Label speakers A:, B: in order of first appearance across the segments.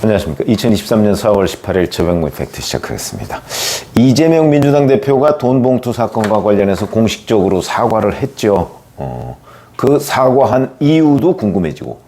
A: 안녕하십니까. 2023년 4월 18일 저병무 팩트 시작하겠습니다. 이재명 민주당 대표가 돈봉투 사건과 관련해서 공식적으로 사과를 했죠. 그 사과한 이유도 궁금해지고,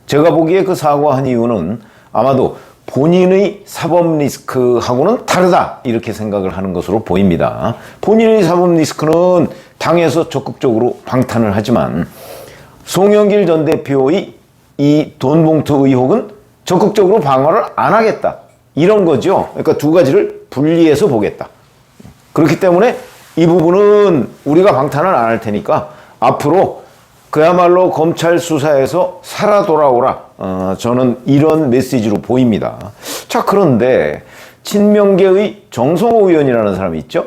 A: 제가 보기에 그 사과한 이유는 아마도 본인의 사법 리스크하고는 다르다 이렇게 생각을 하는 것으로 보입니다. 본인의 사법 리스크는 당에서 적극적으로 방탄을 하지만 송영길 전 대표의 이 돈봉투 의혹은 적극적으로 방어를 안 하겠다, 이런 거죠. 그러니까 두 가지를 분리해서 보겠다. 그렇기 때문에 이 부분은 우리가 방탄을 안 할 테니까 앞으로 그야말로 검찰 수사에서 살아 돌아오라, 저는 이런 메시지로 보입니다. 자, 그런데 친명계의 정성호 의원이라는 사람이 있죠.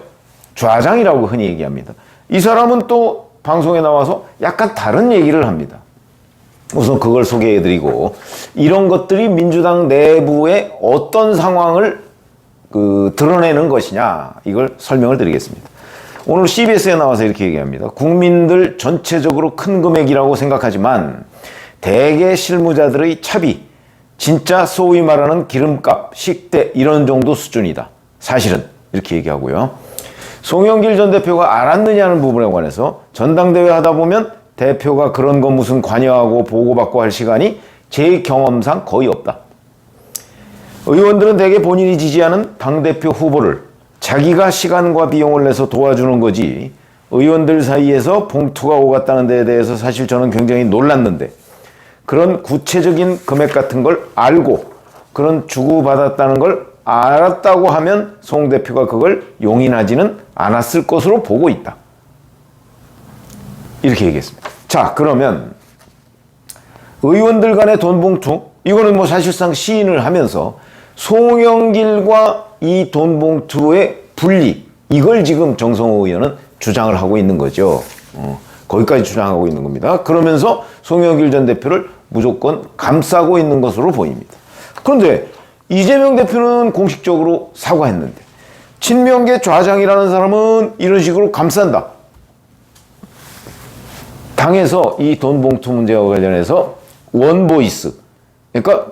A: 좌장이라고 흔히 얘기합니다. 이 사람은 또 방송에 나와서 약간 다른 얘기를 합니다. 우선 그걸 소개해드리고, 이런 것들이 민주당 내부의 어떤 상황을 드러내는 것이냐, 이걸 설명을 드리겠습니다. 오늘 CBS에 나와서 이렇게 얘기합니다. 국민들 전체적으로 큰 금액이라고 생각하지만 대개 실무자들의 차비, 진짜 소위 말하는 기름값, 식대 이런 정도 수준이다. 사실은 이렇게 얘기하고요. 송영길 전 대표가 알았느냐는 부분에 관해서 전당대회 하다 보면 대표가 그런 거 무슨 관여하고 보고받고 할 시간이 제 경험상 거의 없다. 의원들은 대개 본인이 지지하는 당대표 후보를 자기가 시간과 비용을 내서 도와주는 거지, 의원들 사이에서 봉투가 오갔다는 데에 대해서 사실 저는 굉장히 놀랐는데, 그런 구체적인 금액 같은 걸 알고 그런 주고받았다는 걸 알았다고 하면 송 대표가 그걸 용인하지는 않았을 것으로 보고 있다. 이렇게 얘기했습니다. 자, 그러면 의원들 간의 돈봉투, 이거는 뭐 사실상 시인을 하면서 송영길과 이 돈봉투의 분리, 이걸 지금 정성호 의원은 주장을 하고 있는 거죠. 거기까지 주장하고 있는 겁니다. 그러면서 송영길 전 대표를 무조건 감싸고 있는 것으로 보입니다. 그런데 이재명 대표는 공식적으로 사과했는데, 친명계 좌장이라는 사람은 이런 식으로 감싼다. 당에서 이 돈봉투 문제와 관련해서 원보이스, 그러니까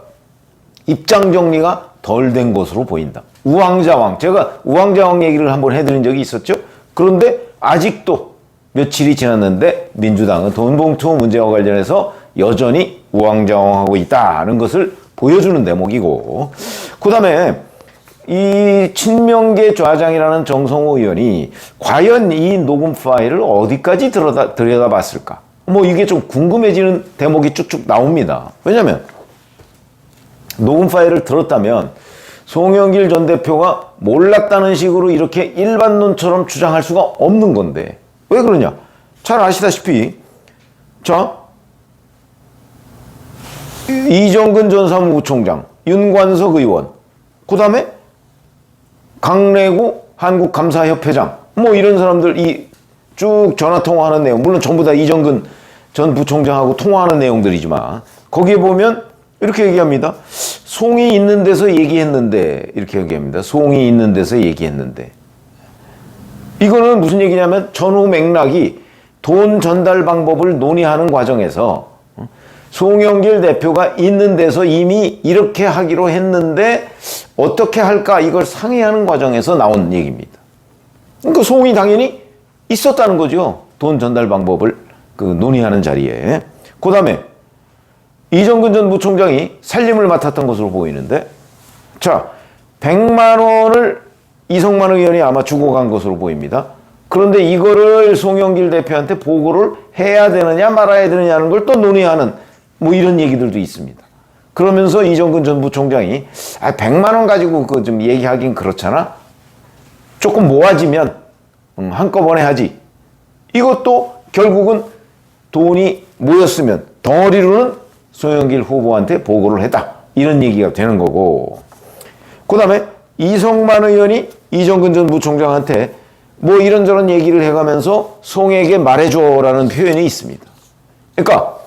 A: 입장 정리가 덜 된 것으로 보인다. 우왕좌왕, 제가 우왕좌왕 얘기를 한번 해드린 적이 있었죠. 그런데 아직도 며칠이 지났는데 민주당은 돈봉투 문제와 관련해서 여전히 우왕좌왕하고 있다는 것을 보여주는 대목이고, 그 다음에 이 친명계 좌장이라는 정성호 의원이 과연 이 녹음 파일을 어디까지 들여다봤을까? 뭐 이게 좀 궁금해지는 대목이 쭉쭉 나옵니다. 왜냐면 녹음 파일을 들었다면 송영길 전 대표가 몰랐다는 식으로 이렇게 일반론처럼 주장할 수가 없는 건데, 왜 그러냐? 잘 아시다시피, 자, 이정근 전 사무부총장, 윤관석 의원, 그 다음에 강래구 한국감사협회장, 뭐 이런 사람들 이 쭉 전화통화하는 내용, 물론 전부 다 이정근 전 부총장하고 통화하는 내용들이지만, 거기에 보면 이렇게 얘기합니다. 송이 있는 데서 얘기했는데, 이렇게 얘기합니다. 송이 있는 데서 얘기했는데. 이거는 무슨 얘기냐면 전후 맥락이 돈 전달 방법을 논의하는 과정에서 송영길 대표가 있는 데서 이미 이렇게 하기로 했는데 어떻게 할까, 이걸 상의하는 과정에서 나온 얘기입니다. 그러니까 송이 당연히 있었다는 거죠. 돈 전달 방법을 논의하는 자리에. 그 다음에 이정근 전 부총장이 살림을 맡았던 것으로 보이는데, 자, 100만 원을 이성만 의원이 아마 주고 간 것으로 보입니다. 그런데 이거를 송영길 대표한테 보고를 해야 되느냐 말아야 되느냐는 걸 또 논의하는 뭐 이런 얘기들도 있습니다. 그러면서 이정근 전 부총장이 100만 원 가지고 그 좀 얘기하긴 그렇잖아. 조금 모아지면 한꺼번에 하지. 이것도 결국은 돈이 모였으면 덩어리로는 송영길 후보한테 보고를 했다, 이런 얘기가 되는 거고, 그 다음에 이성만 의원이 이정근 전 부총장한테 뭐 이런저런 얘기를 해가면서 송에게 말해줘라는 표현이 있습니다. 그러니까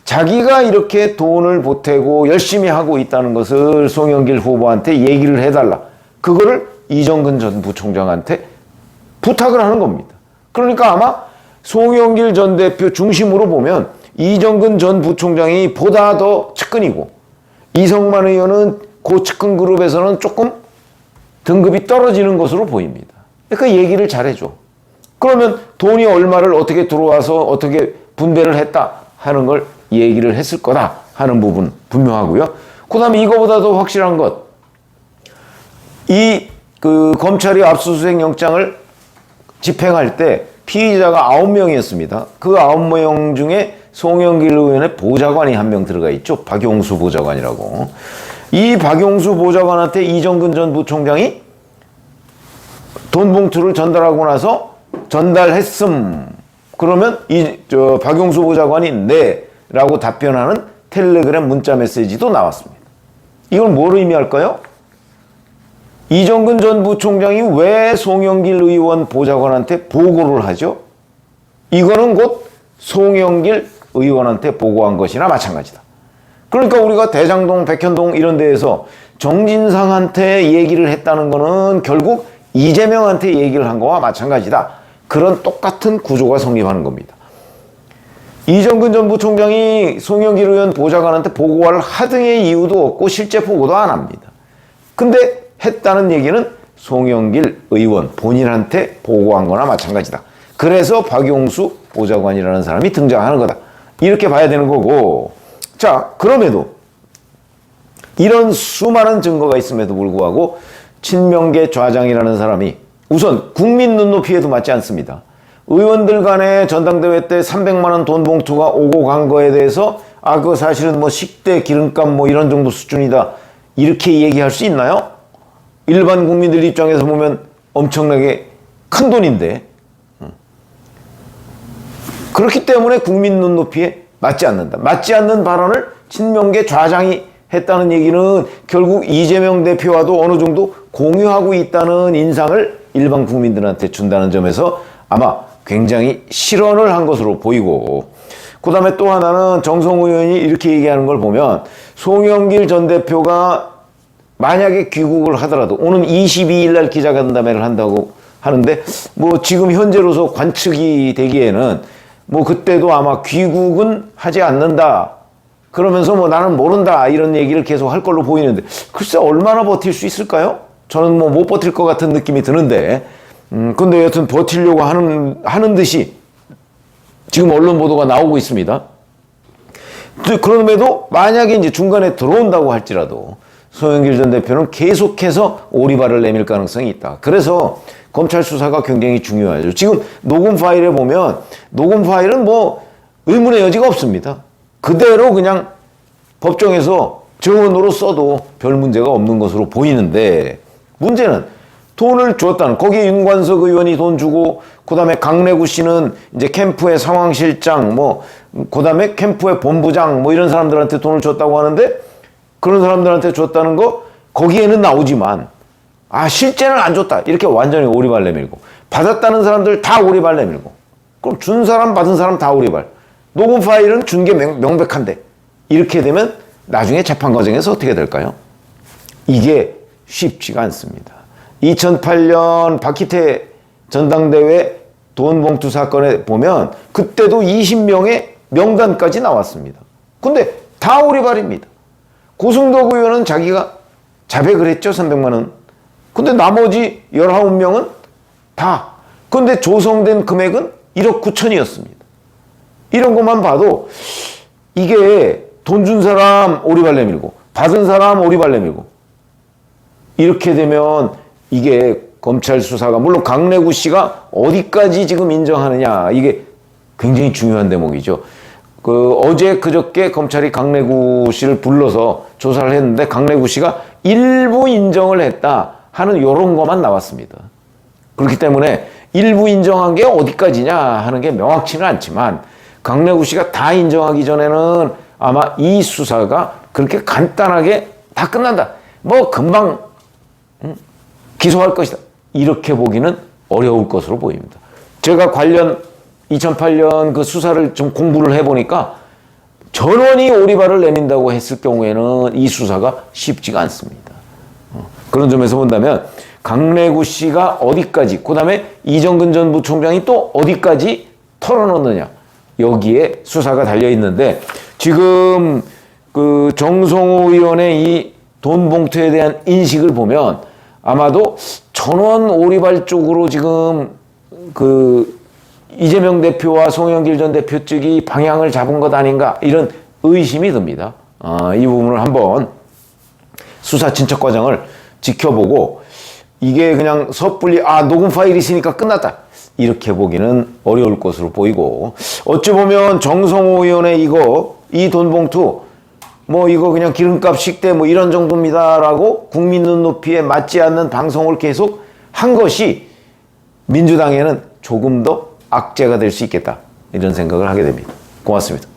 A: 자기가 이렇게 돈을 보태고 열심히 하고 있다는 것을 송영길 후보한테 얘기를 해달라, 그거를 이정근 전 부총장한테 부탁을 하는 겁니다. 그러니까 아마 송영길 전 대표 중심으로 보면 이정근 전 부총장이 보다 더 측근이고, 이성만 의원은 그 측근 그룹에서는 조금 등급이 떨어지는 것으로 보입니다. 그러니까 얘기를 잘해줘. 그러면 돈이 얼마를 어떻게 들어와서 어떻게 분배를 했다 하는 걸 얘기를 했을 거다 하는 부분 분명하고요. 그 다음에 이거보다도 확실한 것, 검찰이 압수수색 영장을 집행할 때 피의자가 9명이었습니다. 그 9명 중에 송영길 의원의 보좌관이 한 명 들어가 있죠. 박용수 보좌관이라고. 이 박용수 보좌관한테 이정근 전 부총장이 돈 봉투를 전달하고 나서 전달했음. 그러면 박용수 보좌관이 네 라고 답변하는 텔레그램 문자 메시지도 나왔습니다. 이건 뭘 의미할까요? 이정근 전 부총장이 왜 송영길 의원 보좌관한테 보고를 하죠? 이거는 곧 송영길 의원한테 보고한 것이나 마찬가지다. 그러니까 우리가 대장동, 백현동 이런 데에서 정진상한테 얘기를 했다는 거는 결국 이재명한테 얘기를 한 거와 마찬가지다. 그런 똑같은 구조가 성립하는 겁니다. 이정근 전 부총장이 송영길 의원 보좌관한테 보고를 하등의 이유도 없고 실제 보고도 안 합니다. 근데 했다는 얘기는 송영길 의원 본인한테 보고한 거나 마찬가지다. 그래서 박용수 보좌관이라는 사람이 등장하는 거다. 이렇게 봐야 되는 거고, 자, 그럼에도 이런 수많은 증거가 있음에도 불구하고 친명계 좌장이라는 사람이 우선 국민 눈높이에도 맞지 않습니다. 의원들 간에 전당대회 때 300만 원 돈 봉투가 오고 간 거에 대해서 그거 사실은 뭐 식대 기름값 뭐 이런 정도 수준이다. 이렇게 얘기할 수 있나요? 일반 국민들 입장에서 보면 엄청나게 큰 돈인데. 그렇기 때문에 국민 눈높이에 맞지 않는다. 맞지 않는 발언을 친명계 좌장이 했다는 얘기는 결국 이재명 대표와도 어느 정도 공유하고 있다는 인상을 일반 국민들한테 준다는 점에서 아마 굉장히 실언을 한 것으로 보이고, 그 다음에 또 하나는 정성호 의원이 이렇게 얘기하는 걸 보면 송영길 전 대표가 만약에 귀국을 하더라도 오는 22일 날 기자간담회를 한다고 하는데 뭐 지금 현재로서 관측이 되기에는 뭐 그때도 아마 귀국은 하지 않는다. 그러면서 뭐 나는 모른다 이런 얘기를 계속 할 걸로 보이는데 글쎄 얼마나 버틸 수 있을까요? 저는 뭐 못 버틸 것 같은 느낌이 드는데 근데 여튼 버틸려고 하는 듯이 지금 언론 보도가 나오고 있습니다. 그럼에도 만약에 이제 중간에 들어온다고 할지라도 송영길 전 대표는 계속해서 오리발을 내밀 가능성이 있다. 그래서 검찰 수사가 굉장히 중요하죠. 지금 녹음 파일에 보면 녹음 파일은 뭐 의문의 여지가 없습니다. 그대로 그냥 법정에서 증언으로 써도 별 문제가 없는 것으로 보이는데 문제는 돈을 줬다는, 거기에 윤관석 의원이 돈 주고 그 다음에 강래구 씨는 이제 캠프의 상황실장 그 다음에 캠프의 본부장 이런 사람들한테 돈을 줬다고 하는데 그런 사람들한테 줬다는 거 거기에는 나오지만 실제는 안 줬다 이렇게 완전히 오리발 내밀고 받았다는 사람들 다 오리발 내밀고 그럼 준 사람 받은 사람 다 오리발, 녹음 파일은 준 게 명백한데 이렇게 되면 나중에 재판 과정에서 어떻게 될까요? 이게 쉽지가 않습니다. 2008년 박희태 전당대회 돈 봉투 사건에 보면 그때도 20명의 명단까지 나왔습니다. 근데 다 오리발입니다. 고승덕 의원은 자기가 자백을 했죠. 300만 원. 근데 나머지 19명은 다. 근데 조성된 금액은 1억 9천이었습니다. 이런 것만 봐도 이게 돈 준 사람 오리발 내밀고 받은 사람 오리발 내밀고 이렇게 되면 이게 검찰 수사가 물론 강래구 씨가 어디까지 지금 인정하느냐 이게 굉장히 중요한 대목이죠. 어제 그저께 검찰이 강래구 씨를 불러서 조사를 했는데 강래구 씨가 일부 인정을 했다 하는 이런 것만 나왔습니다. 그렇기 때문에 일부 인정한 게 어디까지냐 하는 게 명확치는 않지만 강래구 씨가 다 인정하기 전에는 아마 이 수사가 그렇게 간단하게 다 끝난다. 뭐 금방 기소할 것이다. 이렇게 보기는 어려울 것으로 보입니다. 제가 관련 2008년 그 수사를 좀 공부를 해보니까 전원이 오리발을 내민다고 했을 경우에는 이 수사가 쉽지가 않습니다. 그런 점에서 본다면 강래구 씨가 어디까지, 그 다음에 이정근 전 부총장이 또 어디까지 털어놓느냐 여기에 수사가 달려 있는데 지금 그 정성호 의원의 이 돈 봉투에 대한 인식을 보면 아마도 전원 오리발 쪽으로 지금 이재명 대표와 송영길 전 대표 측이 방향을 잡은 것 아닌가 이런 의심이 듭니다. 이 부분을 한번 수사 진척 과정을 지켜보고 이게 그냥 섣불리 녹음 파일이 있으니까 끝났다 이렇게 보기는 어려울 것으로 보이고 어찌 보면 정성호 의원의 이 돈 봉투 이거 그냥 기름값 식대 이런 정도입니다라고 국민 눈높이에 맞지 않는 방송을 계속 한 것이 민주당에는 조금 더 악재가 될 수 있겠다 이런 생각을 하게 됩니다. 고맙습니다.